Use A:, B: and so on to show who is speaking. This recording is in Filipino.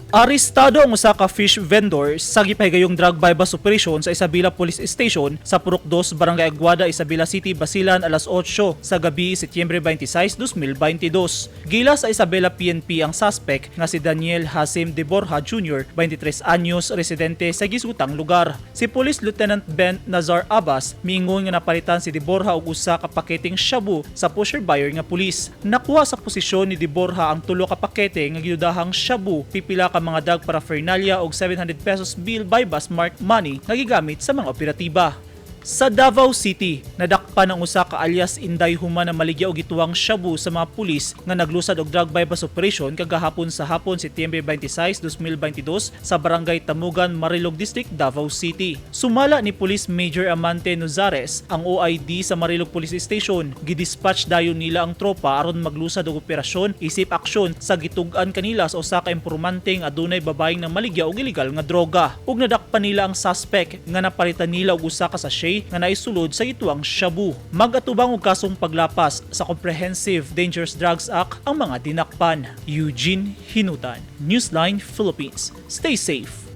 A: Arestado ang usa ka fish vendor sa gipahigayong drug bypass operation sa Isabela Police Station sa Purok 2, Barangay Aguada, Isabela City, Basilan, alas 8 sa gabi, Setyembre 26, 2022. Gila sa Isabela PNP ang suspect nga si Daniel Hasim de Borja Jr., 23 anyos, residente sa gisgutang lugar. Si Police Lieutenant Ben Nazar Abbas miingon nga napalitan si de Borja og usa ka paketing shabu sa pusher buyer nga pulis. Nakuha sa posisyon ni de Borja ang tulo ka pakete nga gidudahang shabu, pipila ka mga drug paraphernalia og 700 pesos bill bypass marked money nga gigamit sa mga operatiba. Sa Davao City, nadakpan ang usa ka alias Inday Human na maligya og gituwang shabu sa mga pulis nga naglusad og drug bypass operation kagahapon sa hapon, Setyembre 26, 2022 sa Barangay Tamugan, Marilog District, Davao City. Sumala ni Police Major Amante Nozares ang OID sa Marilog Police Station. Gidispatch dayon nila ang tropa aron maglusad og operasyon isip aksyon sa gitug-an kanila sa usa ka impormante nga adunay babaeng nang maligya og illegal nga droga. Ug nadakpan nila ang suspect nga napalitan nila og usa ka sachet nga naisulod sa gituang shabu. Mag-atubang og kasong paglapas sa Comprehensive Dangerous Drugs Act ang mga dinakpan. Eugene Hinutan, Newsline Philippines. Stay safe.